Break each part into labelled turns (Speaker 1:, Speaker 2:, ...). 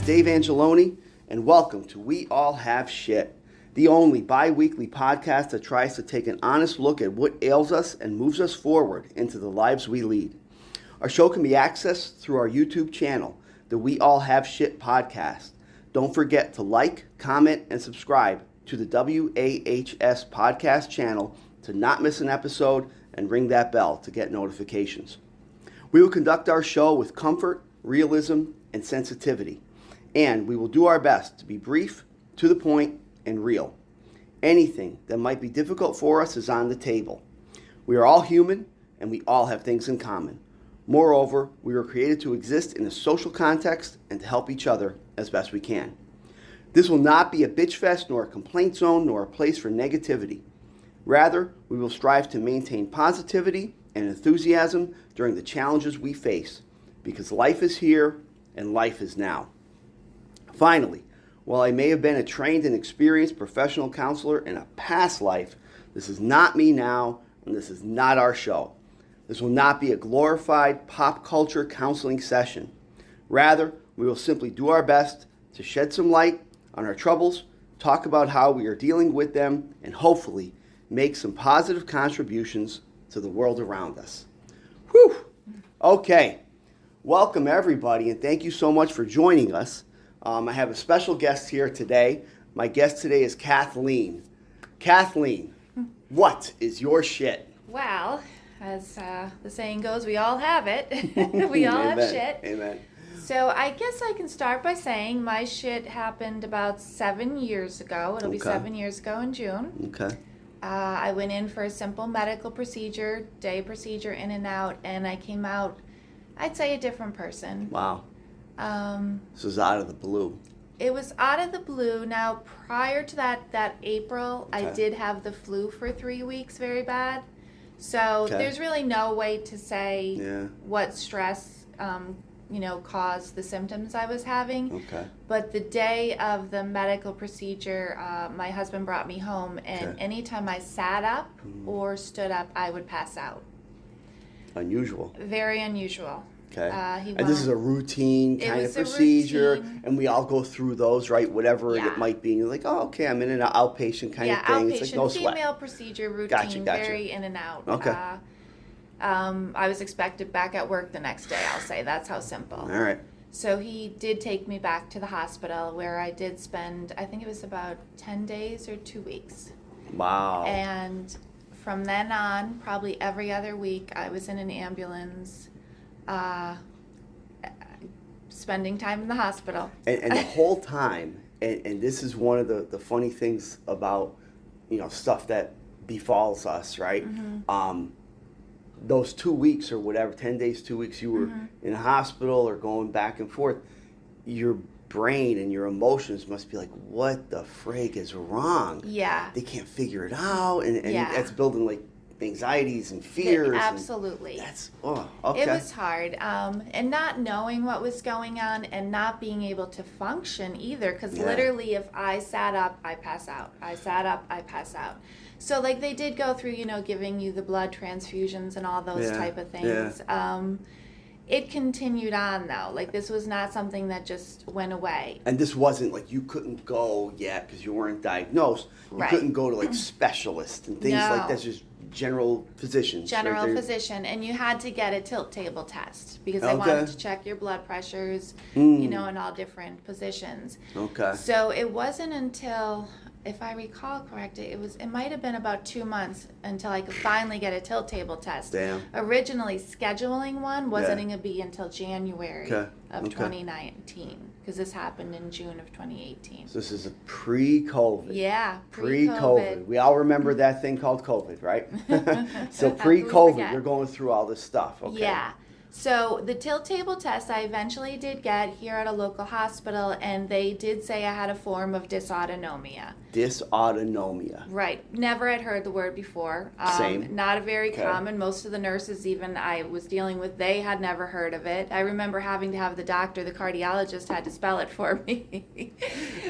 Speaker 1: Dave Angeloni, and welcome to We All Have Shit, the only bi-weekly podcast that tries to take an honest look at what ails us and moves us forward into the lives we lead. Our show can be accessed through our YouTube channel, the We All Have Shit podcast. Don't forget to like, comment, and subscribe to the WAHS podcast channel to not miss an episode and ring that bell to get notifications. We will conduct our show with comfort, realism, and sensitivity, and we will do our best to be brief, to the point, and real. Anything that might be difficult for us is on the table. We are all human, and we all have things in common. Moreover, we were created to exist in a social context and to help each other as best we can. This will not be a bitch fest, nor a complaint zone, nor a place for negativity. Rather, we will strive to maintain positivity and enthusiasm during the challenges we face, because life is here and life is now. Finally, while I may have been a trained and experienced professional counselor in a past life, this is not me now, and this is not our show. This will not be a glorified pop culture counseling session. Rather, we will simply do our best to shed some light on our troubles, talk about how we are dealing with them, and hopefully make some positive contributions to the world around us. Whew! Okay. Welcome, everybody, and thank you so much for joining us. I have a special guest here today. My guest today is Kathleen. Kathleen, what is your shit?
Speaker 2: Well, as the saying goes, we all have it. We all have shit.
Speaker 1: Amen.
Speaker 2: So I guess I can start by saying my shit happened about 7 years ago. It'll be 7 years ago in June.
Speaker 1: Okay.
Speaker 2: I went in for a simple medical procedure, day procedure, in and out, and I came out, I'd say, a different person.
Speaker 1: Wow. This was out of the blue.
Speaker 2: It was out of the blue. Now, prior to that April, okay, I did have the flu for 3 weeks, very bad. So there's really no way to say what stress, caused the symptoms I was having. Okay. But the day of the medical procedure, my husband brought me home, and anytime I sat up or stood up, I would pass out.
Speaker 1: Unusual.
Speaker 2: Very unusual.
Speaker 1: Okay. And this is a routine kind of procedure, and we all go through those, right? Whatever it might be. And you're like, oh, okay, I'm in an outpatient kind of thing.
Speaker 2: Outpatient,
Speaker 1: it's like no sweat.
Speaker 2: Female procedure routine,
Speaker 1: gotcha.
Speaker 2: Very in and out.
Speaker 1: Okay.
Speaker 2: I was expected back at work the next day, I'll say. That's how simple.
Speaker 1: All right.
Speaker 2: So he did take me back to the hospital, where I did spend, I think it was about 10 days or 2 weeks.
Speaker 1: Wow.
Speaker 2: And from then on, probably every other week, I was in an ambulance, spending time in the hospital.
Speaker 1: And the whole time, and this is one of the funny things about, stuff that befalls us, right? Mm-hmm. Those 2 weeks or whatever, 10 days, 2 weeks, you were in a hospital or going back and forth, your brain and your emotions must be like, what the frig is wrong?
Speaker 2: Yeah.
Speaker 1: They can't figure it out, and that's building like anxieties and fears.
Speaker 2: Absolutely.
Speaker 1: Okay.
Speaker 2: It was hard. And not knowing what was going on and not being able to function either, because literally if I sat up, I pass out. I sat up, I pass out. So like they did go through, giving you the blood transfusions and all those type of things. Yeah. It continued on though. Like this was not something that just went away.
Speaker 1: And this wasn't like you couldn't go yet because you weren't diagnosed. You couldn't go to like specialists and things like that. Just general physicians.
Speaker 2: General physician. And you had to get a tilt table test because they wanted to check your blood pressures, in all different positions. Okay. So it wasn't until, if I recall correctly, it might have been about 2 months until I could finally get a tilt table test.
Speaker 1: Damn.
Speaker 2: Originally, scheduling one wasn't going to be until January of 2019, because this happened in June of 2018.
Speaker 1: So this is a pre-COVID.
Speaker 2: Yeah,
Speaker 1: pre-COVID. We all remember that thing called COVID, right? So pre-COVID, you're going through all this stuff. Okay.
Speaker 2: Yeah. So the tilt table test I eventually did get here at a local hospital, and they did say I had a form of dysautonomia.
Speaker 1: Dysautonomia.
Speaker 2: Right. Never had heard the word before.
Speaker 1: Same.
Speaker 2: Not a very common. Most of the nurses even I was dealing with, they had never heard of it. I remember having to have the cardiologist had to spell it for me.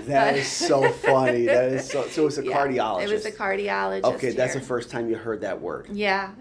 Speaker 1: That is so funny. That is so it was a cardiologist.
Speaker 2: It was a cardiologist.
Speaker 1: Okay, that's the first time you heard that word.
Speaker 2: Yeah.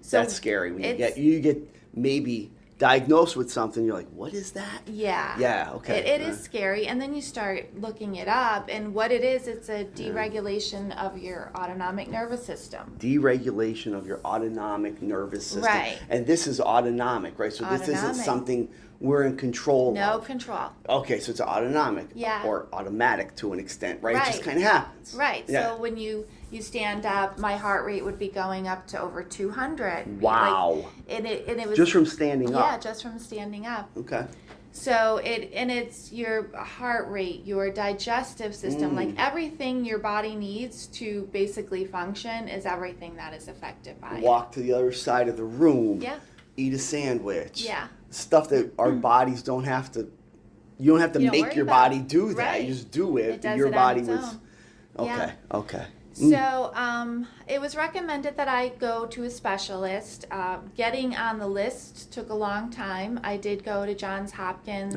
Speaker 2: So
Speaker 1: that's scary when you get maybe diagnosed with something, you're like, what is that?
Speaker 2: Yeah.
Speaker 1: Yeah, okay.
Speaker 2: It is scary. And then you start looking it up. And what it is, it's a deregulation of your autonomic nervous system.
Speaker 1: Deregulation of your autonomic nervous system.
Speaker 2: Right.
Speaker 1: And this is autonomic, right? So this isn't something we're in control of.
Speaker 2: No control.
Speaker 1: Okay, so it's autonomic.
Speaker 2: Yeah.
Speaker 1: Or automatic to an extent, right?
Speaker 2: Right.
Speaker 1: It just kind of happens.
Speaker 2: Right.
Speaker 1: Yeah.
Speaker 2: So when you stand up, my heart rate would be going up to over 200.
Speaker 1: Wow.
Speaker 2: And it was
Speaker 1: just from standing up.
Speaker 2: Yeah, just from standing up.
Speaker 1: Okay.
Speaker 2: So it's your heart rate, your digestive system, like everything your body needs to basically function is everything that is affected by it.
Speaker 1: Walk to the other side of the room.
Speaker 2: Yeah.
Speaker 1: Eat a sandwich.
Speaker 2: Yeah.
Speaker 1: Stuff that our bodies don't have to. You don't have to make your body do that.
Speaker 2: Right.
Speaker 1: You just do it.
Speaker 2: It does
Speaker 1: your
Speaker 2: it
Speaker 1: body
Speaker 2: on its
Speaker 1: was.
Speaker 2: own.
Speaker 1: Okay.
Speaker 2: Yeah.
Speaker 1: Okay.
Speaker 2: So it was recommended that I go to a specialist. Getting on the list took a long time. I did go to Johns Hopkins,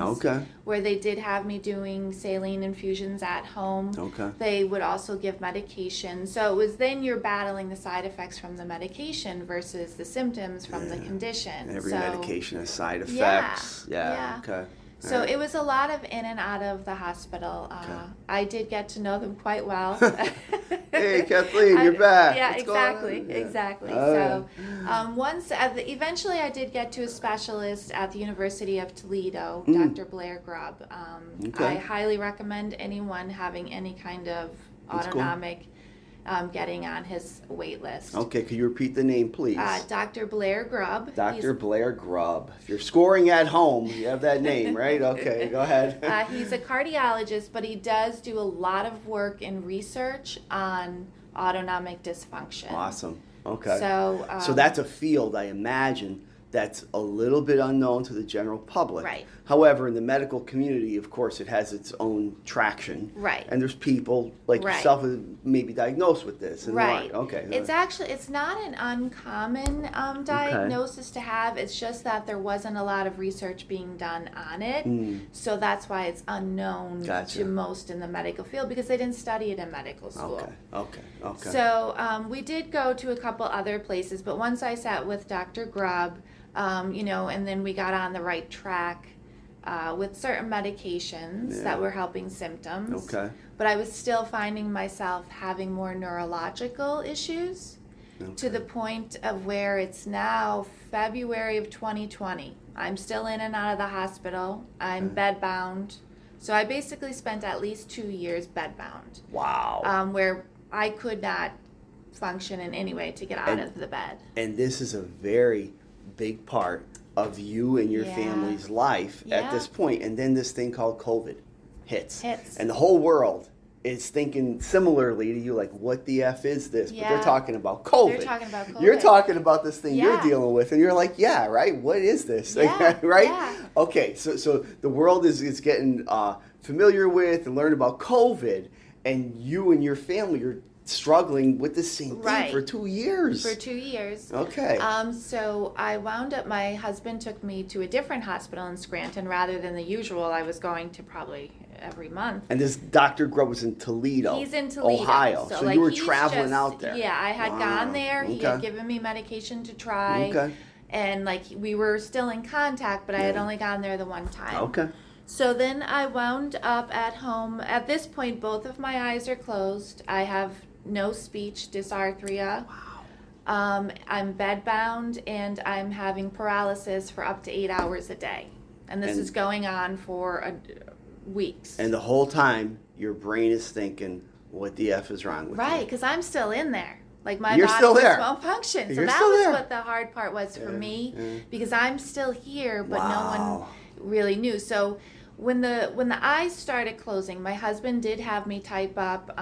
Speaker 2: where they did have me doing saline infusions at home.
Speaker 1: Okay.
Speaker 2: They would also give medication. So it was then you're battling the side effects from the medication versus the symptoms from the condition.
Speaker 1: Every medication has side
Speaker 2: Yeah.
Speaker 1: effects. Yeah. Okay.
Speaker 2: So it was a lot of in and out of the hospital. I did get to know them quite well.
Speaker 1: Hey, Kathleen, you're back.
Speaker 2: Yeah,
Speaker 1: What's
Speaker 2: exactly. So eventually I did get to a specialist at the University of Toledo, Dr. Blair Grubb. I highly recommend anyone having any kind of autonomic getting on his wait list.
Speaker 1: Okay, could you repeat the name, please?
Speaker 2: Dr. Blair Grubb.
Speaker 1: Dr. Blair Grubb. If you're scoring at home, you have that name, right? Okay, go ahead.
Speaker 2: He's a cardiologist, but he does do a lot of work and research on autonomic dysfunction.
Speaker 1: Awesome. Okay.
Speaker 2: So
Speaker 1: that's a field, I imagine, that's a little bit unknown to the general public.
Speaker 2: Right.
Speaker 1: However, in the medical community, of course, it has its own traction.
Speaker 2: Right.
Speaker 1: And there's people like yourself who may be diagnosed with this. And
Speaker 2: right.
Speaker 1: Okay.
Speaker 2: It's not an uncommon diagnosis to have. It's just that there wasn't a lot of research being done on it. So that's why it's unknown to most in the medical field because they didn't study it in medical school.
Speaker 1: Okay.
Speaker 2: So we did go to a couple other places, but once I sat with Dr. Grubb, and then we got on the right track with certain medications that were helping symptoms.
Speaker 1: Okay.
Speaker 2: But I was still finding myself having more neurological issues to the point of where it's now February of 2020. I'm still in and out of the hospital. I'm bedbound. So I basically spent at least 2 years bedbound.
Speaker 1: Wow.
Speaker 2: Where I could not function in any way to get out of the bed.
Speaker 1: And this is a very big part of you and your family's life at this point. And then this thing called COVID hits. And the whole world is thinking similarly to you, like, what the F is this? But they're talking about COVID.
Speaker 2: They're talking about COVID.
Speaker 1: You're talking about this thing you're dealing with. And you're like, yeah, right? What is this? Right?
Speaker 2: Yeah.
Speaker 1: Okay, so the world is getting familiar with and learn about COVID. And you and your family are struggling with the same thing for 2 years.
Speaker 2: For 2 years.
Speaker 1: Okay.
Speaker 2: So I wound up, my husband took me to a different hospital in Scranton rather than the usual I was going to probably every month.
Speaker 1: And this Dr. Grubb was in Toledo.
Speaker 2: He's in Toledo.
Speaker 1: Ohio. So
Speaker 2: like,
Speaker 1: you were traveling out there.
Speaker 2: Yeah, I had gone there. He had given me medication to try.
Speaker 1: Okay.
Speaker 2: And like we were still in contact, but I had only gone there the one time.
Speaker 1: Okay.
Speaker 2: So then I wound up at home. At this point, both of my eyes are closed. I have no speech, dysarthria.
Speaker 1: Wow.
Speaker 2: I'm bedbound, and I'm having paralysis for up to 8 hours a day. And this is going on for weeks.
Speaker 1: And the whole time, your brain is thinking, what the F is wrong with you?
Speaker 2: Right, because I'm still in there. Like my
Speaker 1: You're
Speaker 2: body
Speaker 1: still there.
Speaker 2: won't function. So
Speaker 1: You're
Speaker 2: that
Speaker 1: still
Speaker 2: was
Speaker 1: there.
Speaker 2: what the hard part was for me, because I'm still here, but no one really knew. So when the eyes started closing, my husband did have me type up.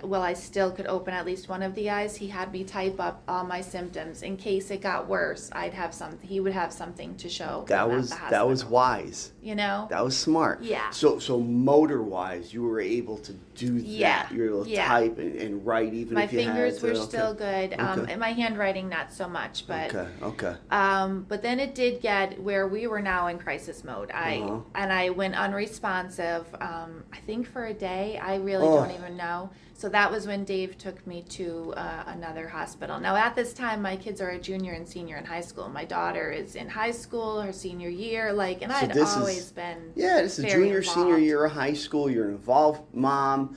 Speaker 2: Well, I still could open at least one of the eyes. He had me type up all my symptoms in case it got worse. I'd have something. He would have something to show.
Speaker 1: That was wise.
Speaker 2: You know.
Speaker 1: That was smart.
Speaker 2: Yeah.
Speaker 1: So motor wise, you were able to do that.
Speaker 2: Yeah.
Speaker 1: You were able to type and write even
Speaker 2: my
Speaker 1: if you had to.
Speaker 2: My fingers were still good. And my handwriting not so much, but
Speaker 1: okay.
Speaker 2: But then it did get where we were now in crisis mode. I went unresponsive. I think for a day. I really don't even know. So that was when Dave took me to another hospital. Now, at this time, my kids are a junior and senior in high school. My daughter is in high school, her senior year, and I'd always been
Speaker 1: this is junior,
Speaker 2: involved.
Speaker 1: Senior year of high school. You're an involved mom.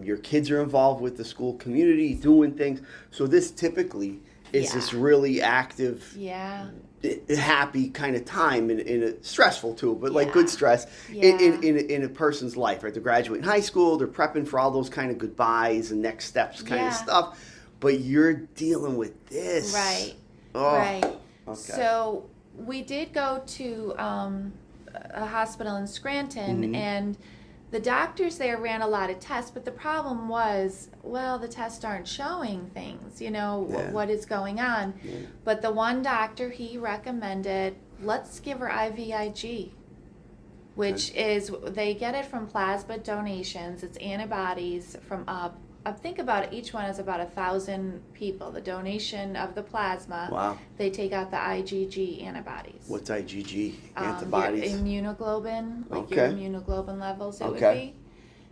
Speaker 1: Your kids are involved with the school community, doing things. So this typically is this really active, happy kind of time, in a stressful too, but good stress in a person's life, right? They're graduating high school, they're prepping for all those kind of goodbyes and next steps kind of stuff, but you're dealing with this.
Speaker 2: Right.
Speaker 1: Oh,
Speaker 2: right.
Speaker 1: Okay.
Speaker 2: So we did go to a hospital in Scranton, and the doctors there ran a lot of tests, but the problem was, the tests aren't showing things, what is going on. Yeah. But the one doctor, he recommended, let's give her IVIG, which is, they get it from plasma donations. It's antibodies from I think about each one is about 1,000 people. The donation of the plasma. Wow. They take out the IgG antibodies.
Speaker 1: What's IgG antibodies?
Speaker 2: Your immunoglobin, your immunoglobin levels. It would be.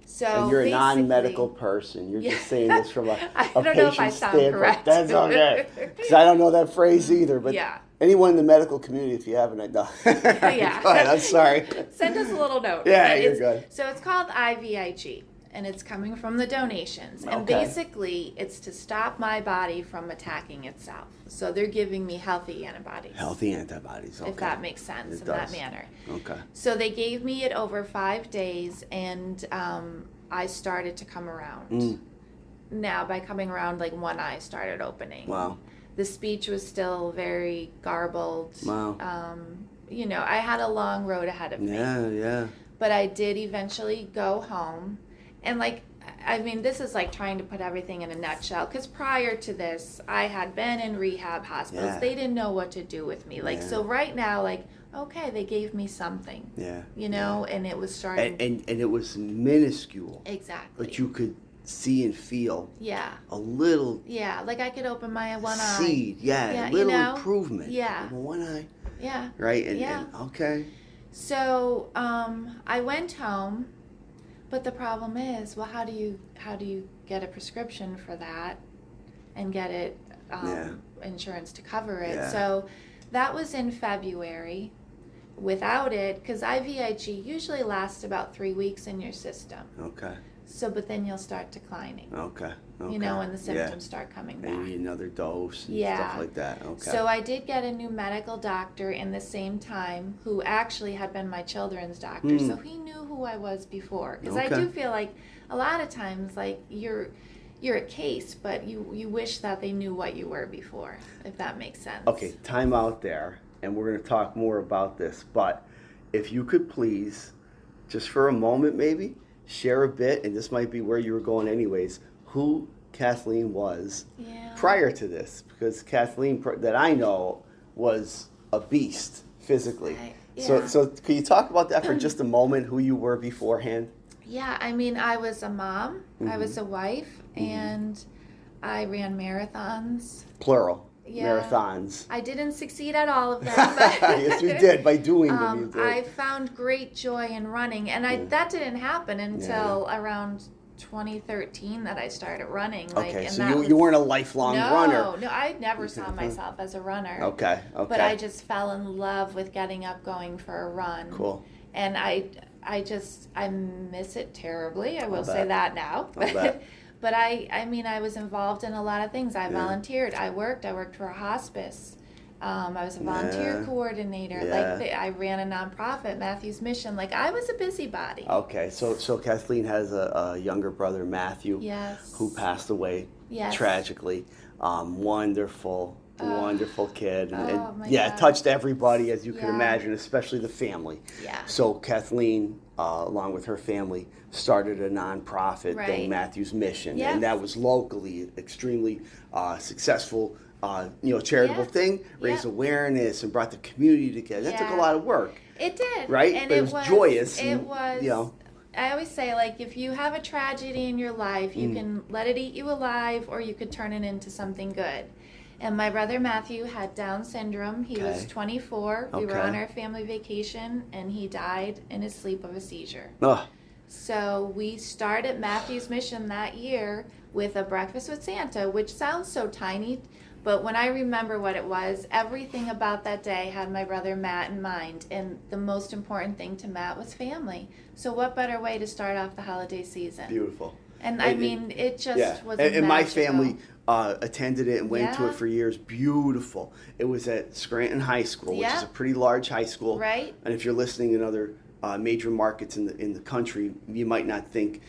Speaker 2: So
Speaker 1: and you're a non-medical person. You're just saying this from a
Speaker 2: I don't know if I sound correct.
Speaker 1: That's okay. Because I don't know that phrase either. But anyone in the medical community, if you haven't, Go ahead, I'm sorry.
Speaker 2: Send us a little note.
Speaker 1: Yeah, you're good.
Speaker 2: So it's called IVIG. And it's coming from the donations. And basically, it's to stop my body from attacking itself. So they're giving me healthy antibodies.
Speaker 1: Healthy antibodies, okay.
Speaker 2: If that makes sense that manner.
Speaker 1: Okay.
Speaker 2: So they gave me it over 5 days, and I started to come around. Now, by coming around, one eye started opening.
Speaker 1: Wow.
Speaker 2: The speech was still very garbled.
Speaker 1: Wow.
Speaker 2: I had a long road ahead of me.
Speaker 1: Yeah.
Speaker 2: But I did eventually go home. And this is trying to put everything in a nutshell, because prior to this, I had been in rehab hospitals. Yeah. They didn't know what to do with me. So right now, okay, they gave me something. Yeah. And it was starting.
Speaker 1: And it was minuscule.
Speaker 2: Exactly.
Speaker 1: But you could see and feel.
Speaker 2: Yeah.
Speaker 1: A little.
Speaker 2: Yeah, I could open my one eye.
Speaker 1: Seed, a little improvement.
Speaker 2: Yeah.
Speaker 1: One eye.
Speaker 2: Yeah.
Speaker 1: Right? And okay.
Speaker 2: So I went home. But the problem is, how do you get a prescription for that and get it insurance to cover it? Yeah. So that was in February. Without it, because IVIG usually lasts about 3 weeks in your system.
Speaker 1: Okay.
Speaker 2: So, but then you'll start declining.
Speaker 1: Okay.
Speaker 2: When the symptoms start coming back.
Speaker 1: Maybe another dose and stuff like that. Okay.
Speaker 2: So I did get a new medical doctor in the same time, who actually had been my children's doctor. So he knew who I was before. Because I do feel like a lot of times, you're a case, but you wish that they knew what you were before, if that makes sense.
Speaker 1: Okay, time out there, and we're going to talk more about this. But if you could please, just for a moment maybe, share a bit, and this might be where you were going anyways, who Kathleen was prior to this, because Kathleen that I know was a beast physically. So can you talk about that for just a moment, who you were beforehand?
Speaker 2: Yeah, I was a mom, I was a wife, and I ran marathons.
Speaker 1: Plural. Marathons.
Speaker 2: I didn't succeed at all of them. But
Speaker 1: yes, you did. By doing them, you did.
Speaker 2: I found great joy in running, and that didn't happen until around 2013 that I started running.
Speaker 1: So you weren't a lifelong runner.
Speaker 2: No, I never saw myself as a runner.
Speaker 1: Okay.
Speaker 2: But I just fell in love with getting up, going for a run.
Speaker 1: Cool.
Speaker 2: And I miss it terribly. I will say that now. But I was involved in a lot of things. I volunteered. I worked for a hospice. I was a volunteer coordinator. I ran a nonprofit, Matthew's Mission. I was a busybody.
Speaker 1: Okay, so Kathleen has a younger brother, Matthew, who passed away tragically. Wonderful kid. And it touched everybody, as you can imagine, especially the family. Yeah. So Kathleen, along with her family, started a nonprofit thing, Matthew's Mission, and that was locally extremely successful. Charitable thing, raised awareness and brought the community together. That took a lot of work.
Speaker 2: It did,
Speaker 1: right?
Speaker 2: And
Speaker 1: but it was joyous.
Speaker 2: It was. I always say, if you have a tragedy in your life, you can let it eat you alive, or you could turn it into something good. And my brother Matthew had Down syndrome. He was 24. We were on our family vacation, and he died in his sleep of a seizure. So we started Matthew's Mission that year with a breakfast with Santa, which sounds so tiny, but when I remember what it was, everything about that day had my brother Matt in mind, and the most important thing to Matt was family. So what better way to start off the holiday season?
Speaker 1: Beautiful.
Speaker 2: And I mean, it just was
Speaker 1: and my
Speaker 2: magical.
Speaker 1: family attended it and went to it for years. Beautiful. It was at Scranton High School, which is a pretty large high school.
Speaker 2: Right.
Speaker 1: And if you're listening in other major markets in the country, you might not think,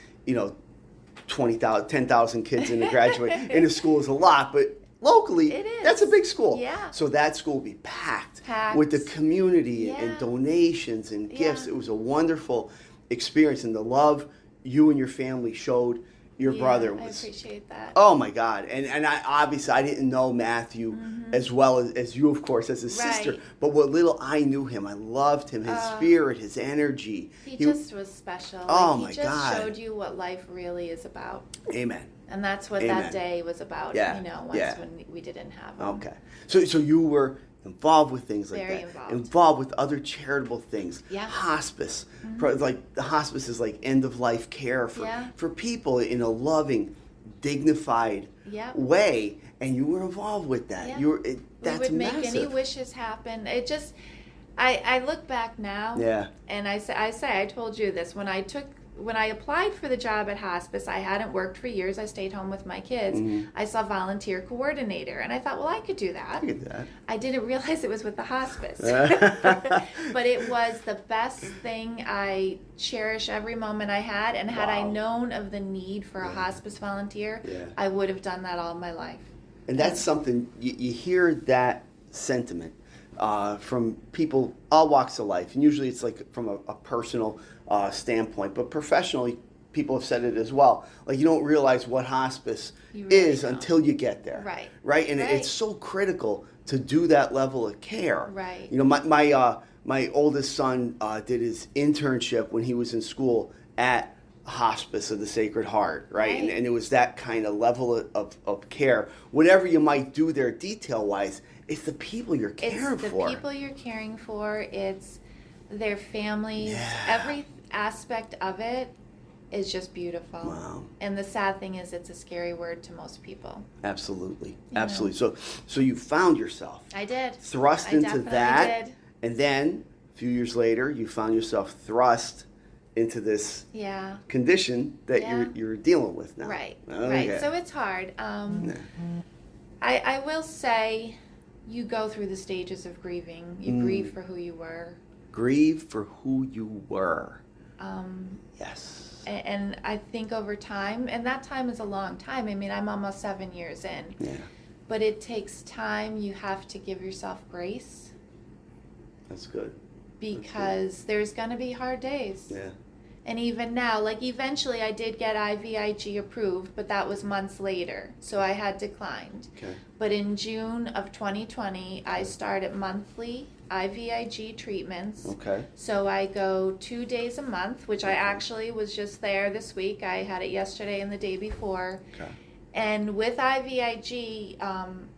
Speaker 1: 10,000 kids in a graduate in a school is a lot, but locally,
Speaker 2: it is.
Speaker 1: That's a big school.
Speaker 2: Yeah.
Speaker 1: So that school will be packed with the community and donations and gifts. It was a wonderful experience, and the love you and your family showed your brother was.
Speaker 2: I appreciate that.
Speaker 1: Oh my God! And I didn't know Matthew as well as you, of course, as his sister. But what little I knew him, I loved him. His spirit, his energy.
Speaker 2: He just was special.
Speaker 1: Oh
Speaker 2: my God! He just
Speaker 1: God.
Speaker 2: showed you what life really is about.
Speaker 1: Amen.
Speaker 2: And that's what that day was about.
Speaker 1: Yeah.
Speaker 2: When we didn't have him.
Speaker 1: Okay. So you were involved with things like
Speaker 2: Very
Speaker 1: that.
Speaker 2: involved
Speaker 1: with other charitable things.
Speaker 2: Yeah.
Speaker 1: Hospice. Like the hospice is like end of life care for people in a loving, dignified way, and you were involved with that.
Speaker 2: Yeah.
Speaker 1: That's
Speaker 2: we would
Speaker 1: massive.
Speaker 2: make any wishes happen. It just I look back now and I told you this when I applied for the job at hospice. I hadn't worked for years. I stayed home with my kids. I saw volunteer coordinator, and I thought, well, I could do that. I didn't realize it was with the hospice. But it was the best thing. I cherish every moment I had, and had I known of the need for a hospice volunteer, I would have done that all my life.
Speaker 1: And that's something, you hear that sentiment from people all walks of life, and usually it's like from a personal standpoint, but professionally people have said it as well. Like, you don't realize what hospice is until you get there. Right. And it's so critical to do that level of care.
Speaker 2: Right.
Speaker 1: My oldest son did his internship when he was in school at Hospice of the Sacred Heart, right? And it was that kind of level of care. Whatever you might do there detail-wise, it's the people you're caring for.
Speaker 2: It's the people you're caring for. It's their families. Every aspect of it is just beautiful.
Speaker 1: Wow.
Speaker 2: And the sad thing is, it's a scary word to most people.
Speaker 1: Absolutely. Absolutely. So you found yourself.
Speaker 2: I did.
Speaker 1: Thrust into that.
Speaker 2: Did.
Speaker 1: And then, a few years later, you found yourself thrust into this condition that you're dealing with now.
Speaker 2: Right.
Speaker 1: Okay.
Speaker 2: Right. So it's hard. I will say, you go through the stages of grieving. You grieve for who you were.
Speaker 1: Grieve for who you were. Yes.
Speaker 2: And I think over time, and that time is a long time. I mean, I'm almost 7 years in.
Speaker 1: Yeah.
Speaker 2: But it takes time. You have to give yourself grace.
Speaker 1: That's good.
Speaker 2: Because there's going to be hard days.
Speaker 1: Yeah.
Speaker 2: And even now, like, eventually I did get IVIG approved, but that was months later, so I had declined.
Speaker 1: Okay.
Speaker 2: But in June of 2020, I started monthly IVIG treatments.
Speaker 1: Okay.
Speaker 2: So I go 2 days a month, which I actually was just there this week. I had it yesterday and the day before.
Speaker 1: Okay.
Speaker 2: And with IVIG,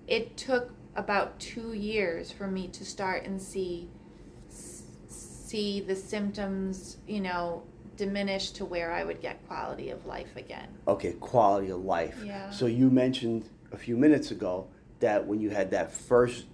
Speaker 2: it took about 2 years for me to start and see the symptoms, diminish to where I would get quality of life again.
Speaker 1: Okay, quality of life.
Speaker 2: Yeah.
Speaker 1: So you mentioned a few minutes ago that when you had that first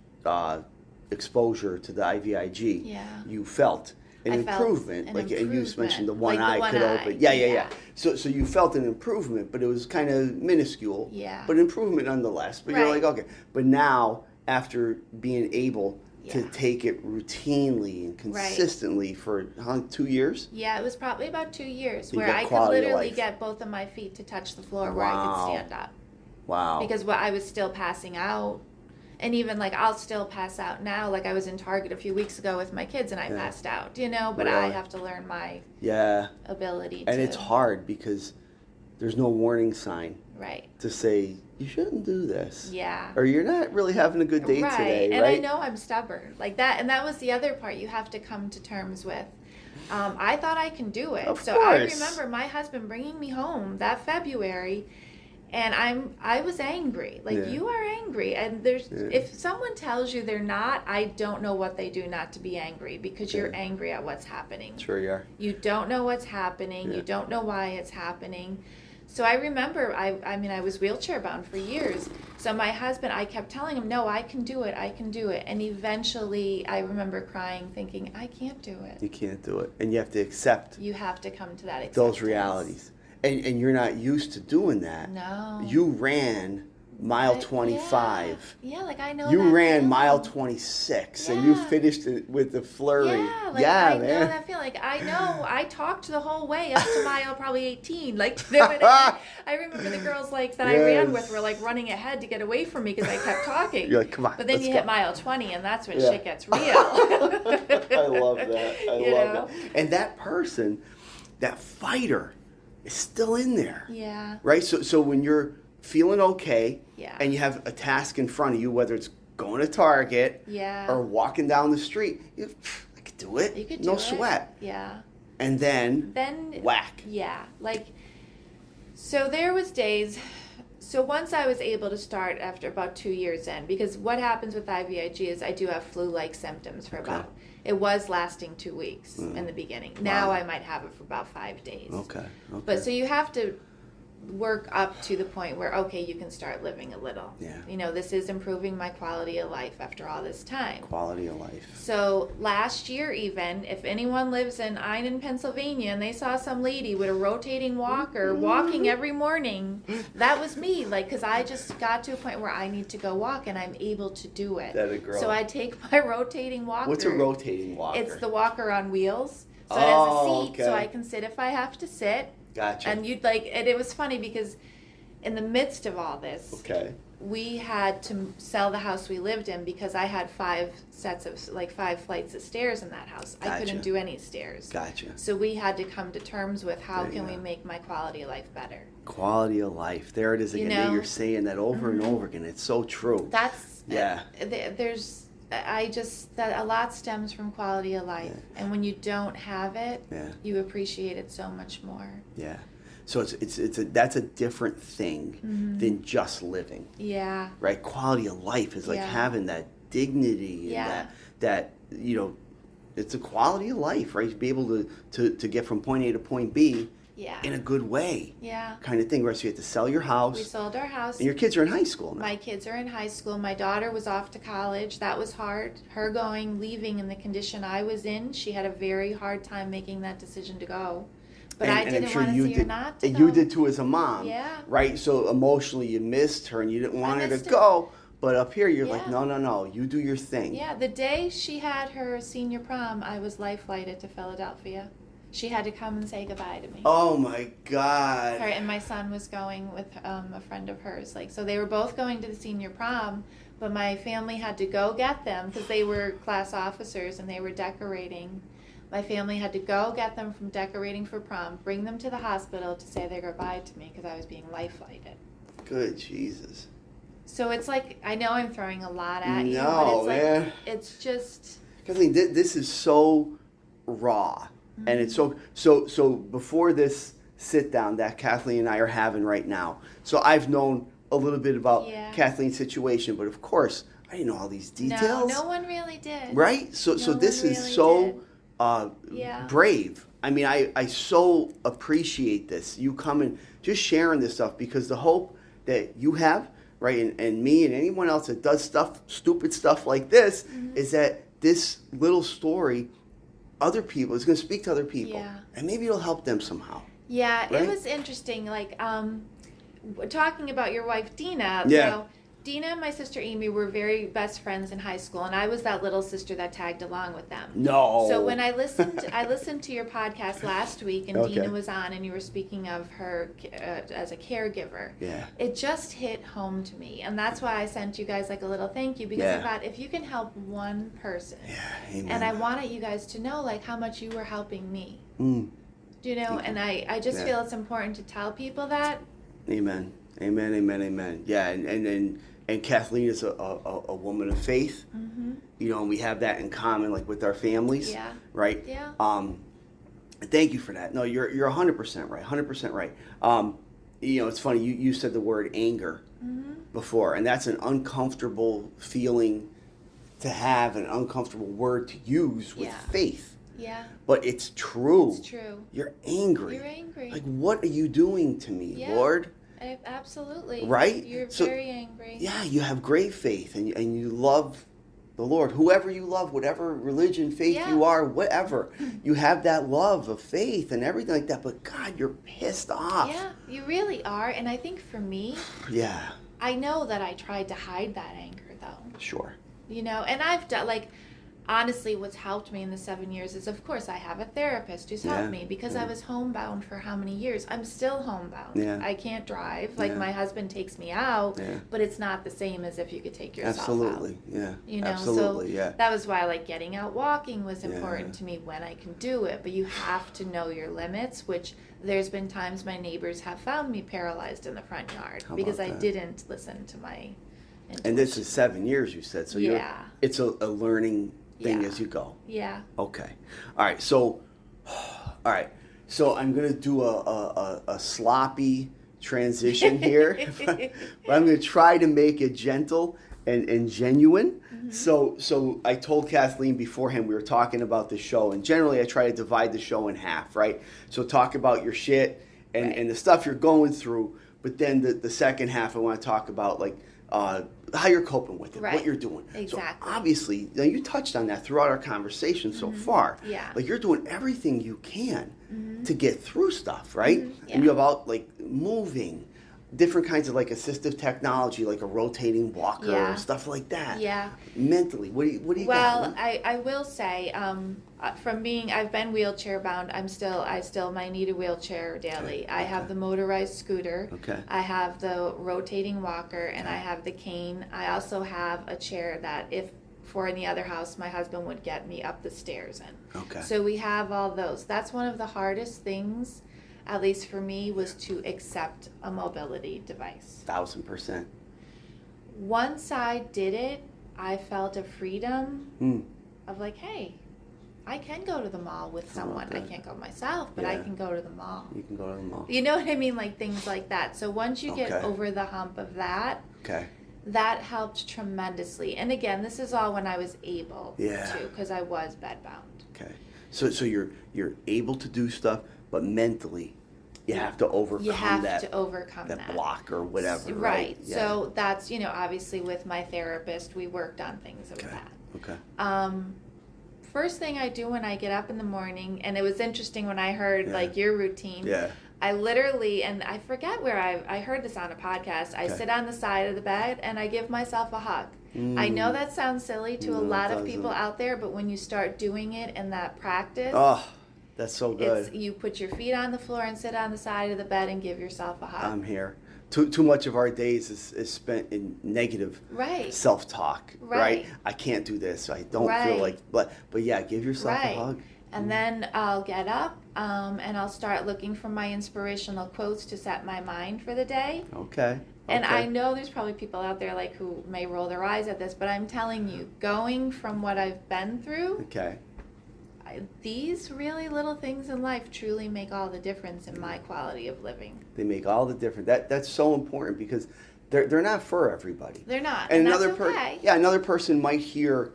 Speaker 1: exposure to the IVIG, you felt an improvement. And you mentioned the one eye could open. Yeah. So you felt an improvement, but it was kind of minuscule.
Speaker 2: Yeah.
Speaker 1: But improvement nonetheless. But you're like, okay. But now, after being able to take it routinely and consistently for 2 years?
Speaker 2: Yeah, it was probably about 2 years
Speaker 1: So
Speaker 2: where I could literally get both of my feet to touch the floor where I could stand up.
Speaker 1: Wow.
Speaker 2: Because I was still passing out. And even I'll still pass out now. Like, I was in Target a few weeks ago with my kids and I passed out, but really? I have to learn my ability to.
Speaker 1: And it's hard because there's no warning sign to say, you shouldn't do this.
Speaker 2: Yeah.
Speaker 1: Or you're not really having a good day today,
Speaker 2: And I know I'm stubborn like that. And that was the other part you have to come to terms with. I thought I can do it.
Speaker 1: Of
Speaker 2: so
Speaker 1: course.
Speaker 2: I remember my husband bringing me home that February, And I was angry. Like, you are angry. And if someone tells you they're not, I don't know what they do not to be angry, because you're angry at what's happening.
Speaker 1: Sure you are. You
Speaker 2: don't know what's happening. You don't know why it's happening. So I remember, I was wheelchair bound for years. So my husband, I kept telling him, no, I can do it. I can do it. And eventually I remember crying, thinking, I can't do it.
Speaker 1: You can't do it. And you have to accept.
Speaker 2: You have to come to that acceptance.
Speaker 1: Those realities. And you're not used to doing that.
Speaker 2: No.
Speaker 1: You ran mile 25.
Speaker 2: Yeah, like I know
Speaker 1: you
Speaker 2: that
Speaker 1: ran
Speaker 2: feeling.
Speaker 1: Mile 26 and you finished it with the flurry.
Speaker 2: Yeah, like I know that feeling. Like I know I talked the whole way up to mile probably 18. Like I remember the girls like that I ran with were like running ahead to get away from me because I kept talking.
Speaker 1: You're like, come on.
Speaker 2: But then you hit mile 20 and that's when shit gets real.
Speaker 1: I love that. I love that. And that person, that fighter, is still in there.
Speaker 2: Yeah.
Speaker 1: Right? So when you're feeling okay and you have a task in front of you, whether it's going to Target or walking down the street, I could do it.
Speaker 2: You could
Speaker 1: do it. No
Speaker 2: sweat.
Speaker 1: sweat.
Speaker 2: Yeah.
Speaker 1: And then whack.
Speaker 2: Yeah. Like, so there was days, so once I was able to start after about 2 years in, because what happens with IVIG is I do have flu-like symptoms for about, it was lasting 2 weeks in the beginning. Now I might have it for about 5 days.
Speaker 1: Okay.
Speaker 2: But so you have to work up to the point where, okay, you can start living a little.
Speaker 1: Yeah.
Speaker 2: You know, this is improving my quality of life after all this time.
Speaker 1: Quality of life.
Speaker 2: So last year even, if anyone lives in Einan, Pennsylvania, and they saw some lady with a rotating walker walking every morning, that was me. Like, because I just got to a point where I need to go walk, and I'm able to do it.
Speaker 1: That a girl.
Speaker 2: So I take my rotating walker.
Speaker 1: What's a rotating walker?
Speaker 2: It's the walker on wheels. So it has a seat, so I can sit if I have to sit.
Speaker 1: Gotcha.
Speaker 2: And and it was funny because in the midst of all this, we had to sell the house we lived in because I had 5 flights of stairs in that house.
Speaker 1: Gotcha.
Speaker 2: I couldn't do any stairs.
Speaker 1: Gotcha.
Speaker 2: So we had to come to terms with how can we make my quality of life better.
Speaker 1: Quality of life. There it is again. You're saying that over and over again. It's so true.
Speaker 2: That's that a lot stems from quality of life, and when you don't have it, you appreciate it so much more.
Speaker 1: Yeah, so that's a different thing than just living.
Speaker 2: Yeah.
Speaker 1: Right. Quality of life is like having that dignity and that it's a quality of life, right? To be able to get from point A to point B.
Speaker 2: Yeah.
Speaker 1: In a good way.
Speaker 2: Yeah.
Speaker 1: Kind of thing, right? So you had to sell your house.
Speaker 2: We sold our house.
Speaker 1: And your kids are in high school now.
Speaker 2: My kids are in high school. My daughter was off to college. That was hard. Her leaving in the condition I was in, she had a very hard time making that decision to go. But I didn't want to see her not to go.
Speaker 1: And you did too as a mom.
Speaker 2: Yeah.
Speaker 1: Right? So emotionally you missed her and you didn't want her to go. But up here you're like, no, you do your thing.
Speaker 2: Yeah, the day she had her senior prom, I was life flighted to Philadelphia. She had to come and say goodbye to me.
Speaker 1: Oh my God.
Speaker 2: And my son was going with a friend of hers. So they were both going to the senior prom, but my family had to go get them because they were class officers and they were decorating. My family had to go get them from decorating for prom, bring them to the hospital to say their goodbye to me because I was being life flighted.
Speaker 1: Good Jesus. So
Speaker 2: it's like, I know I'm throwing a lot at you, but it's it's just...
Speaker 1: Kathleen, this is so raw. And it's so before this sit down that Kathleen and I are having right now. So I've known a little bit about Kathleen's situation, but of course I didn't know all these details.
Speaker 2: No one really did.
Speaker 1: Right? So this is so brave. I mean, I so appreciate this. You coming, just sharing this stuff, because the hope that you have, right, and me and anyone else that does stupid stuff like this, is that this little story, other people, it's going to speak to other people, and maybe it'll help them somehow.
Speaker 2: Yeah, right? It was interesting. Like, talking about your wife, Dina. Dina and my sister Amy were very best friends in high school, and I was that little sister that tagged along with them.
Speaker 1: No.
Speaker 2: So when I listened to your podcast last week, and Dina was on, and you were speaking of her as a caregiver.
Speaker 1: Yeah.
Speaker 2: It just hit home to me, and that's why I sent you guys like a little thank you, because I thought if you can help one person,
Speaker 1: amen.
Speaker 2: And I wanted you guys to know like how much you were helping me.
Speaker 1: Do
Speaker 2: you know? And I just feel it's important to tell people that.
Speaker 1: Amen. Amen. Amen. Amen. Yeah, and Kathleen is a woman of faith, you know, and we have that in common, like with our families, right?
Speaker 2: Yeah.
Speaker 1: Thank you for that. No, you're 100% right, 100% right. it's funny, you said the word anger before, and that's an uncomfortable feeling to have, an uncomfortable word to use with faith.
Speaker 2: Yeah.
Speaker 1: But it's true.
Speaker 2: It's true.
Speaker 1: You're angry.
Speaker 2: You're angry.
Speaker 1: Like, what are you doing to me, Lord?
Speaker 2: Absolutely.
Speaker 1: Right?
Speaker 2: You're very angry.
Speaker 1: Yeah, you have great faith, and you love the Lord. Whoever you love, whatever religion, faith you are, whatever, you have that love of faith and everything like that. But God, you're pissed off.
Speaker 2: Yeah, you really are. And I think for me, I know that I tried to hide that anger, though.
Speaker 1: Sure.
Speaker 2: And I've done, honestly, what's helped me in the 7 years is, of course, I have a therapist who's helped me because I was homebound for how many years? I'm still homebound. Yeah. I can't drive. My husband takes me out, but it's not the same as if you could take yourself
Speaker 1: Absolutely.
Speaker 2: out.
Speaker 1: Yeah. Absolutely.
Speaker 2: So that was why, getting out walking was important to me when I can do it. But you have to know your limits, which there's been times my neighbors have found me paralyzed in the front yard because I didn't listen to my intuition.
Speaker 1: And this is 7 years, you said. So it's a learning thing as you go.
Speaker 2: Yeah.
Speaker 1: Okay. All right. So I'm going to do a sloppy transition here, but I'm going to try to make it gentle and genuine. Mm-hmm. So I told Kathleen beforehand, we were talking about the show, and generally I try to divide the show in half, right? So talk about your shit and the stuff you're going through, but then the second half I want to talk about how you're coping with it, what you're doing.
Speaker 2: Exactly.
Speaker 1: So obviously, now you touched on that throughout our conversation so far.
Speaker 2: Yeah.
Speaker 1: You're doing everything you can to get through stuff, right?
Speaker 2: Yeah.
Speaker 1: And you have moving, different kinds of like technology, like a rotating walker, stuff like that.
Speaker 2: Yeah.
Speaker 1: Mentally, what do you got?
Speaker 2: Well, I will say, I've been wheelchair bound. I still might need a wheelchair daily. Okay. I have the motorized scooter. Okay. I have the rotating walker, and I have the cane. I also have a chair that if in the other house, my husband would get me up the stairs in. Okay. So we have all those. That's one of the hardest things, at least for me, was to accept a mobility device.
Speaker 1: 1000%.
Speaker 2: Once I did it, I felt a freedom of hey, I can go to the mall with someone. I can't go myself, but I can go to the mall.
Speaker 1: You can go to the mall.
Speaker 2: You know what I mean? Things like that. So once you get over the hump of that, that helped tremendously. And again, this is all when I was able to, because I was bedbound. Okay. So you're able to do stuff, but mentally you have to overcome that block or whatever. Right. Yeah. So that's, obviously with my therapist, we worked on things with that. Okay. First thing I do when I get up in the morning, and it was interesting when I heard your routine. Yeah. I literally, and I forget where I heard this on a podcast, I sit on the side of the bed and I give myself a hug. I know that sounds silly to a lot of people out there, but when you start doing it in that practice,
Speaker 1: that's so good.
Speaker 2: You put your feet on the floor and sit on the side of the bed and give yourself a hug.
Speaker 1: I'm here. Too much of our days is spent in negative self-talk, right? I can't do this. I don't feel like, but yeah, give yourself a hug.
Speaker 2: And then I'll get up and I'll start looking for my inspirational quotes to set my mind for the day. Okay. And I know there's probably people out there who may roll their eyes at this, but I'm telling you, going from what I've been through, these really little things in life truly make all the difference in my quality of living.
Speaker 1: They make all the difference. That's so important because they're not for everybody.
Speaker 2: They're not.
Speaker 1: And
Speaker 2: another okay.
Speaker 1: Another person might hear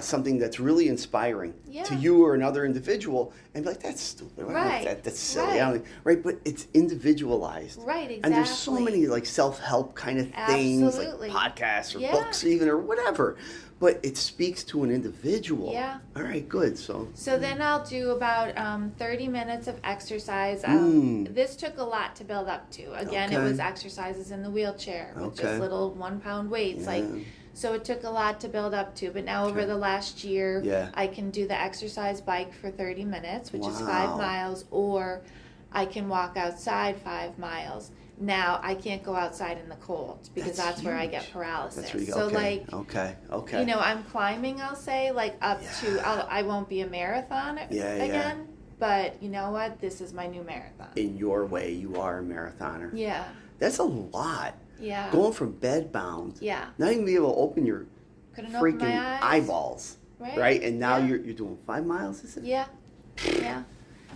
Speaker 1: something that's really inspiring to you or another individual and be like, that's stupid. That's silly. Right. But it's individualized.
Speaker 2: Right, exactly.
Speaker 1: And there's so many self-help kind of things, like podcasts or books even or whatever. But it speaks to an individual. Yeah. All right, good. So
Speaker 2: then I'll do about 30 minutes of exercise. This took a lot to build up to. Again, it was exercises in the wheelchair with just little 1-pound weights. So it took a lot to build up to. But now over the last year, I can do the exercise bike for 30 minutes, which is 5 miles, or I can walk outside 5 miles. Now, I can't go outside in the cold because that's where I get paralysis.
Speaker 1: That's where you
Speaker 2: go,
Speaker 1: okay.
Speaker 2: I'm climbing, I'll say, up to, I won't be a marathoner again, but you know what? This is my new marathon.
Speaker 1: In your way, you are a marathoner.
Speaker 2: Yeah.
Speaker 1: That's a lot.
Speaker 2: Yeah.
Speaker 1: Going from bed bound. Yeah. Not even be able to open your freaking eyeballs. Right? And now you're doing 5 miles, is it?
Speaker 2: Yeah. Yeah.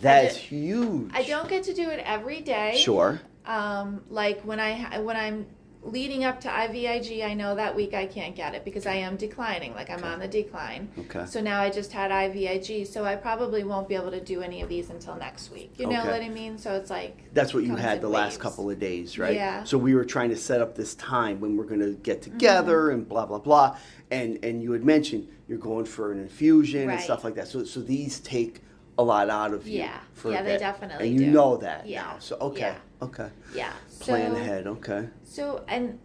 Speaker 1: That's huge.
Speaker 2: I don't get to do it every day.
Speaker 1: Sure.
Speaker 2: Like when I'm leading up to IVIG, I know that week I can't get it because I am declining. Like I'm on the decline.
Speaker 1: Okay.
Speaker 2: So now I just had IVIG, so I probably won't be able to do any of these until next week. You know what I mean? So it's like
Speaker 1: that's what you had the last couple of days, right?
Speaker 2: Yeah.
Speaker 1: So we were trying to set up this time when we're going to get together and blah blah blah, and you had mentioned you're going for an infusion and stuff like that. So these take a lot out of you.
Speaker 2: Yeah.
Speaker 1: For
Speaker 2: Yeah,
Speaker 1: a
Speaker 2: they
Speaker 1: bit.
Speaker 2: definitely
Speaker 1: and you
Speaker 2: do.
Speaker 1: know that
Speaker 2: Yeah.
Speaker 1: now. So okay.
Speaker 2: Yeah.
Speaker 1: Plan ahead. Okay.
Speaker 2: So, and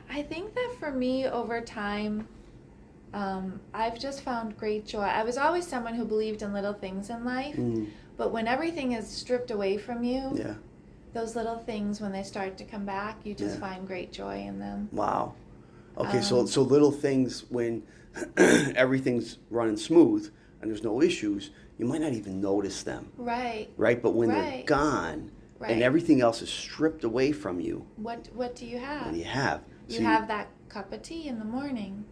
Speaker 2: I think that for me over time, I've just found great joy. I was always someone who believed in little things in life, but when everything is stripped away from you, those little things, when they start to come back, you just find great joy in them.
Speaker 1: Wow. Okay, so little things when everything's running smooth and there's no issues, you might not even notice them.
Speaker 2: Right.
Speaker 1: Right, but when they're gone and everything else is stripped away from you,
Speaker 2: what do you have?
Speaker 1: What do you have?
Speaker 2: You have that cup of tea in the morning,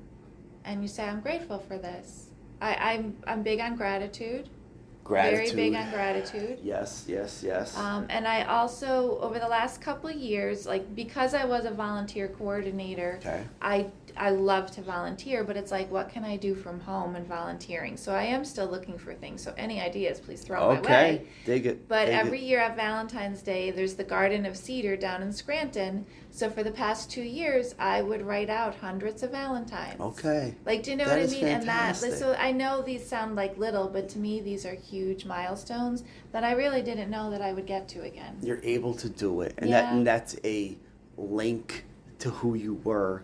Speaker 2: and you say, "I'm grateful for this." I'm big on gratitude.
Speaker 1: Gratitude.
Speaker 2: Very big on gratitude.
Speaker 1: Yes.
Speaker 2: And I also, over the last couple of years, like because I was a volunteer coordinator, I love to volunteer, but it's like, what can I do from home and volunteering? So I am still looking for things. So any ideas, please throw my way.
Speaker 1: Dig it.
Speaker 2: But every year at Valentine's Day, there's the Garden of Cedar down in Scranton. So for the past 2 years, I would write out hundreds of Valentines.
Speaker 1: Okay.
Speaker 2: Like, do you know what I mean?
Speaker 1: Fantastic.
Speaker 2: And so I know these sound like little, but to me, these are huge milestones that I really didn't know that I would get to again.
Speaker 1: You're able to do it, and that's a link to who you were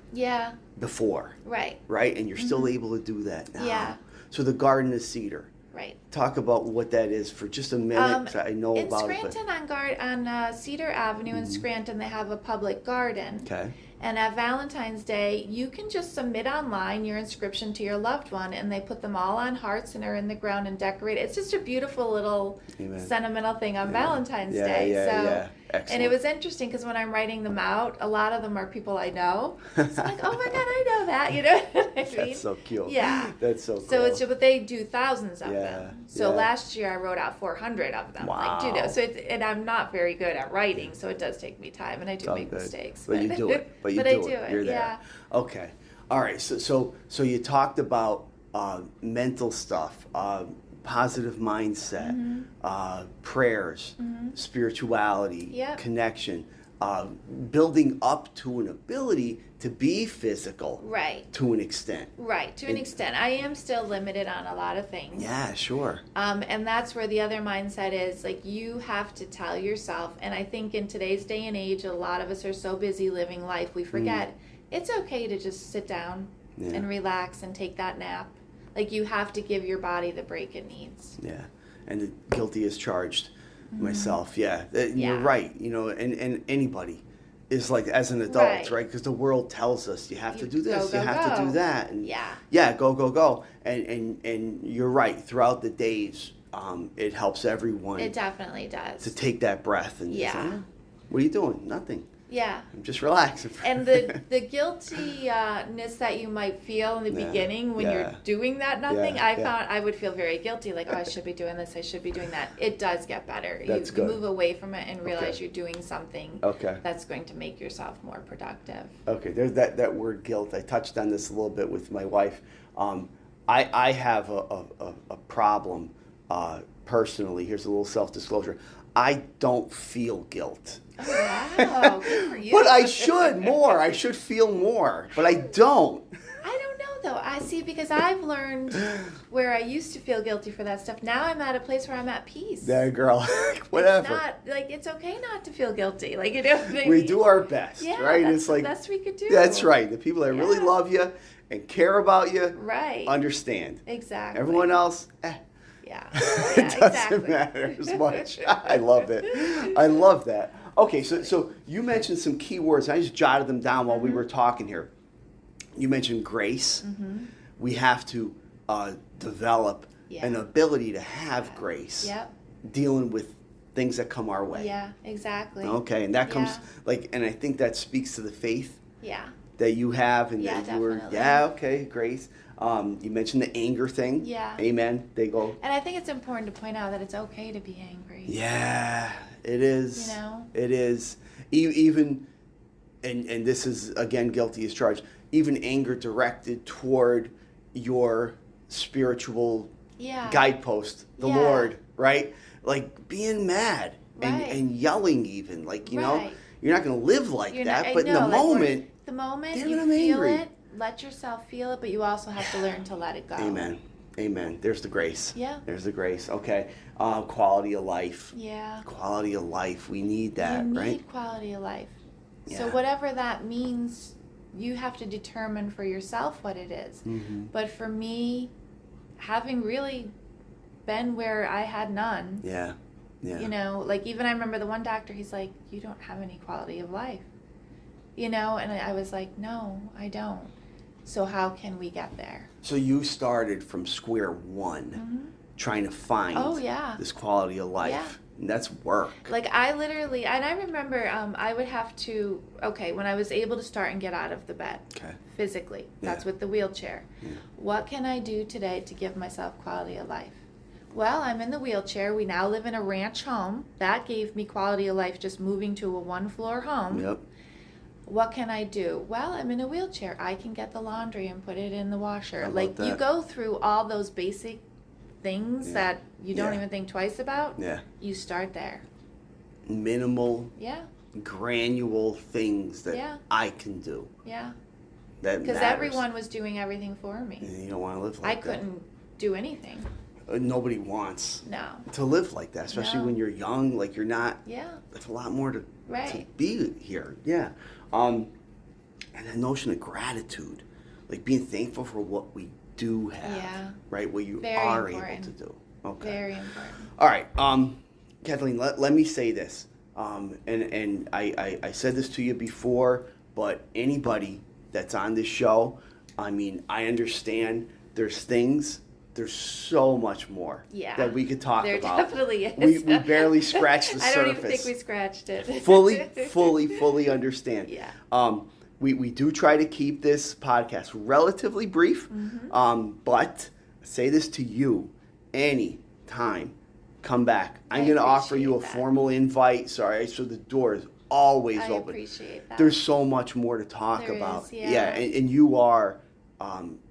Speaker 1: before. Right. And you're still able to do that now. Yeah. So the Garden of Cedar.
Speaker 2: Right.
Speaker 1: Talk about what that is for just a minute, 'cause I know about it.
Speaker 2: In Scranton, on Cedar Avenue in Scranton, they have a public garden.
Speaker 1: Okay.
Speaker 2: And at Valentine's Day, you can just submit online your inscription to your loved one, and they put them all on hearts and are in the ground and decorate. It's just a beautiful little sentimental thing on Valentine's Day.
Speaker 1: Excellent.
Speaker 2: And it was interesting because when I'm writing them out, a lot of them are people I know. So I'm like, oh my God, I know that. You know what I mean?
Speaker 1: That's so cute.
Speaker 2: Yeah.
Speaker 1: That's so cool.
Speaker 2: So but they do thousands of them. So last year I wrote out 400 of them.
Speaker 1: Wow.
Speaker 2: Like, you know, and I'm not very good at writing, so it does take me time, and I do make mistakes.
Speaker 1: But you do it. But I do it. You're there. Okay. All right. So you talked about mental stuff, positive mindset, prayers, spirituality, connection, building up to an ability to be physical.
Speaker 2: Right.
Speaker 1: To an extent.
Speaker 2: Right. To an extent. I am still limited on a lot of things.
Speaker 1: Yeah, sure.
Speaker 2: And that's where the other mindset is, like, you have to tell yourself, and I think in today's day and age, a lot of us are so busy living life, we forget it's okay to just sit down and relax and take that nap. Like, you have to give your body the break it needs.
Speaker 1: Yeah. And guilty as charged myself. Yeah. You're right. You know, and anybody is like, as an adult, right? Because the world tells us you have to do this, you have to do that. And go. And you're right. Throughout the days, it helps everyone.
Speaker 2: It definitely does.
Speaker 1: To take that breath and say, what are you doing? Nothing.
Speaker 2: Yeah.
Speaker 1: I'm just relaxing.
Speaker 2: And the guiltiness that you might feel in the beginning when you're doing that nothing, I found I would feel very guilty, like, oh, I should be doing this, I should be doing that. It does get better.
Speaker 1: That's
Speaker 2: you move away from it and realize you're doing something
Speaker 1: Okay.
Speaker 2: that's going to make yourself more productive.
Speaker 1: Okay, there's that word guilt. I touched on this a little bit with my wife. I have a problem personally. Here's a little self-disclosure. I don't feel guilt.
Speaker 2: Oh, wow, good for you.
Speaker 1: But I should more. I should feel more, but I don't.
Speaker 2: I don't know, though. I see, because I've learned where I used to feel guilty for that stuff. Now I'm at a place where I'm at peace.
Speaker 1: Yeah, girl. Whatever.
Speaker 2: It's not, like, it's okay not to feel guilty. Like, you know, maybe,
Speaker 1: we do our best, right?
Speaker 2: That's
Speaker 1: it's like
Speaker 2: the best we could do.
Speaker 1: That's right. The people that really love you and care about you understand.
Speaker 2: Exactly.
Speaker 1: Everyone else,
Speaker 2: Yeah.
Speaker 1: It doesn't matter as much. I love it. I love that. Okay, so you mentioned some key words. I just jotted them down while we were talking here. You mentioned grace. We have to develop an ability to have grace. Dealing with things that come our way.
Speaker 2: Yeah, exactly.
Speaker 1: Okay, and that comes and I think that speaks to the faith.
Speaker 2: Yeah.
Speaker 1: That you have, and that you were.
Speaker 2: Definitely.
Speaker 1: Yeah. Okay. Grace. You mentioned the anger thing.
Speaker 2: Yeah.
Speaker 1: Amen. They go.
Speaker 2: And I think it's important to point out that it's okay to be angry.
Speaker 1: Yeah, it is.
Speaker 2: You know?
Speaker 1: It is. Even, and this is, again, guilty as charged, even anger directed toward your spiritual guidepost, the Lord, right? Like being mad and yelling even, like, you know, you're not going to live like that, but in the moment,
Speaker 2: you feel it, let yourself feel it, but you also have to learn to let it go.
Speaker 1: Amen. There's the grace.
Speaker 2: Yeah.
Speaker 1: There's the grace. Okay. Quality of life.
Speaker 2: Yeah.
Speaker 1: Quality of life. We need that, right?
Speaker 2: You need quality of life.
Speaker 1: Yeah.
Speaker 2: So whatever that means, you have to determine for yourself what it is.
Speaker 1: Mm-hmm.
Speaker 2: But for me, having really been where I had none.
Speaker 1: Yeah.
Speaker 2: You know, like even I remember the one doctor, he's like, you don't have any quality of life. You know, and I was like, no, I don't. So how can we get there?
Speaker 1: So you started from square one, trying to find this quality of life.
Speaker 2: Yeah.
Speaker 1: And that's work.
Speaker 2: Like I literally, and I remember I would have to, when I was able to start and get out of the bed physically, that's with the wheelchair. Yeah. What can I do today to give myself quality of life? Well, I'm in the wheelchair. We now live in a ranch home. That gave me quality of life just moving to a one-floor home.
Speaker 1: Yep.
Speaker 2: What can I do? Well, I'm in a wheelchair. I can get the laundry and put it in the washer. Like you go through all those basic things that you don't even think twice about.
Speaker 1: Yeah.
Speaker 2: You start there.
Speaker 1: Minimal, granule things that I can do.
Speaker 2: Yeah.
Speaker 1: That
Speaker 2: because everyone was doing everything for me.
Speaker 1: And you don't want to live like
Speaker 2: I
Speaker 1: that.
Speaker 2: couldn't do anything.
Speaker 1: Nobody wants to live like that, especially when you're young. Like you're not. Yeah. There's a lot more to be here. Yeah. And that notion of gratitude, like being thankful for what we do have. Yeah. Right. What you are able to do. Okay.
Speaker 2: Very important.
Speaker 1: All right. Kathleen, let me say this. And I said this to you before, but anybody that's on this show, I mean, I understand there's so much more that we could talk about.
Speaker 2: There definitely is.
Speaker 1: We barely scratched the surface.
Speaker 2: I don't even think we scratched it.
Speaker 1: fully understand.
Speaker 2: Yeah.
Speaker 1: We do try to keep this podcast relatively brief, but I say this to you, any time, come back. I'm going to offer you a formal invite. Sorry, so the door is always open.
Speaker 2: I appreciate that.
Speaker 1: There's so much more to talk about. And you are...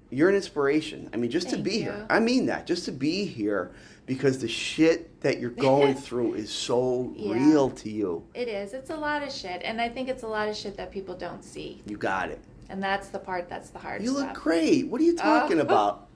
Speaker 1: you're an inspiration. I mean, just to be here. I mean that. Just to be here because the shit that you're going through is so real to you.
Speaker 2: It is. It's a lot of shit. And I think it's a lot of shit that people don't see.
Speaker 1: You got it.
Speaker 2: And that's the part that's the hard
Speaker 1: You
Speaker 2: stuff.
Speaker 1: look great. What are you talking about?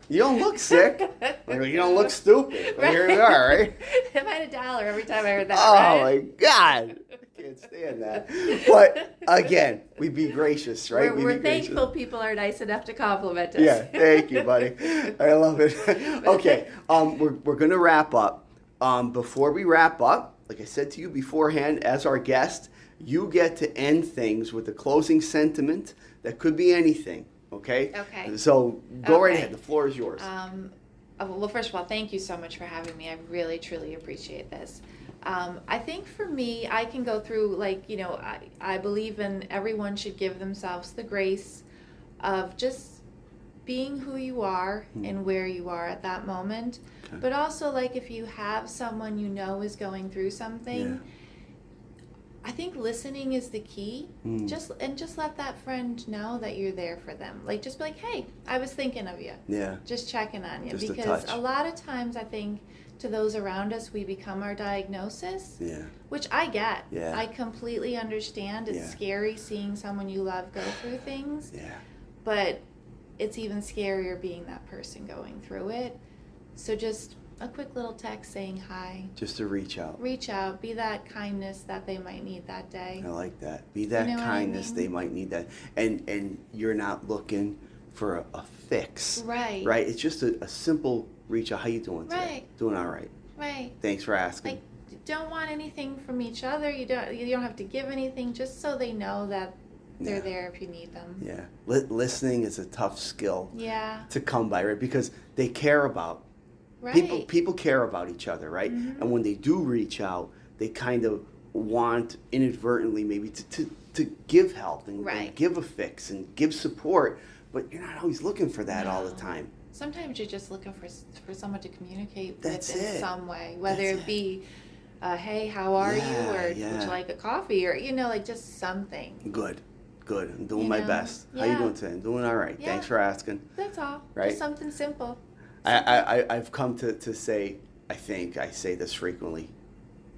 Speaker 1: You don't look sick. You don't look stupid. But here we are, right?
Speaker 2: If I had $1 every time I heard that,
Speaker 1: Oh, my God. I can't stand that. But, again, we be gracious, right?
Speaker 2: We're thankful people are nice enough to compliment us.
Speaker 1: Yeah, thank you, buddy. I love it. Okay, we're going to wrap up. Before we wrap up, like I said to you beforehand, as our guest, you get to end things with a closing sentiment that could be anything. Okay?
Speaker 2: Okay.
Speaker 1: So go right ahead. The floor is yours.
Speaker 2: Well, first of all, thank you so much for having me. I really, truly appreciate this. I think for me, I can go through, I believe in everyone should give themselves the grace of just being who you are and where you are at that moment. Okay. But also, if you have someone you know is going through something, I think listening is the key. Just let that friend know that you're there for them. Just be like, hey, I was thinking of you. Yeah. Just checking on you.
Speaker 1: Just
Speaker 2: because a lot of times I think to those around us we become our diagnosis.
Speaker 1: Yeah.
Speaker 2: Which I get.
Speaker 1: Yeah.
Speaker 2: I completely understand. It's scary seeing someone you love go through things.
Speaker 1: Yeah.
Speaker 2: But it's even scarier being that person going through it. So just a quick little text saying hi.
Speaker 1: Just to reach out.
Speaker 2: Reach out. Be that kindness that they might need that day.
Speaker 1: I like that. Be that kindness they might need that. And you're not looking for a fix.
Speaker 2: Right.
Speaker 1: Right? It's just a simple reach out. How you doing today?
Speaker 2: Right.
Speaker 1: Doing all right.
Speaker 2: Right.
Speaker 1: Thanks for asking.
Speaker 2: Don't want anything from each other. You don't have to give anything, just so they know that they're there if you need them.
Speaker 1: Yeah. Listening is a tough skill.
Speaker 2: Yeah.
Speaker 1: To come by, right? Because they care about people care about each other, right? Mm-hmm. And when they do reach out, they kind of want inadvertently maybe to give help and give a fix and give support, but you're not always looking for that all the time.
Speaker 2: Sometimes you're just looking for someone to communicate with in some way, whether it be hey, how are you? Or would you like a coffee? Or, like just something.
Speaker 1: Good. I'm doing my best. How you doing today? I'm doing all right. Thanks for asking.
Speaker 2: That's all.
Speaker 1: Right?
Speaker 2: Just something simple.
Speaker 1: I've come to say, I think I say this frequently.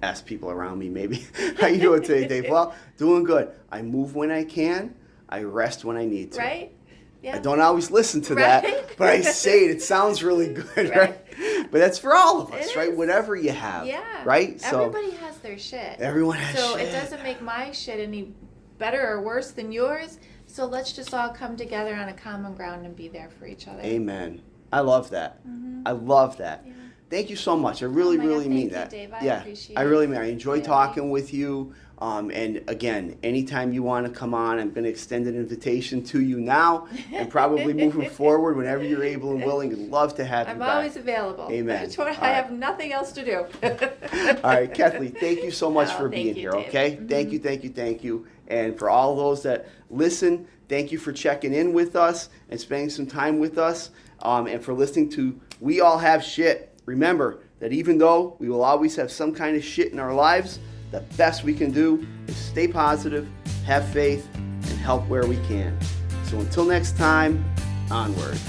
Speaker 1: Ask people around me maybe, how you doing today, Dave? Well, doing good. I move when I can. I rest when I need to.
Speaker 2: Right? Yeah.
Speaker 1: I don't always listen to that, but I say it. It sounds really good, right? But that's for all of us, right? Whatever you have, right?
Speaker 2: So everybody has their shit.
Speaker 1: Everyone has shit.
Speaker 2: So it doesn't make my shit any better or worse than yours. So let's just all come together on a common ground and be there for each other.
Speaker 1: Amen. I love that. I love that. Yeah. Thank you so much. I really mean that.
Speaker 2: Dave. I appreciate it.
Speaker 1: I really mean. I enjoy talking with you. And again, anytime you want to come on, I'm going to extend an invitation to you now, and probably moving forward, whenever you're able and willing. I'd love to have you back.
Speaker 2: I'm always available.
Speaker 1: Amen.
Speaker 2: I have nothing else to do.
Speaker 1: All right, Kathleen, thank you so much for being here.
Speaker 2: Dave.
Speaker 1: Okay, thank you. And for all those that listen, thank you for checking in with us and spending some time with us, and for listening to We All Have Shit. Remember that even though we will always have some kind of shit in our lives, the best we can do is stay positive, have faith, and help where we can. So until next time, onward.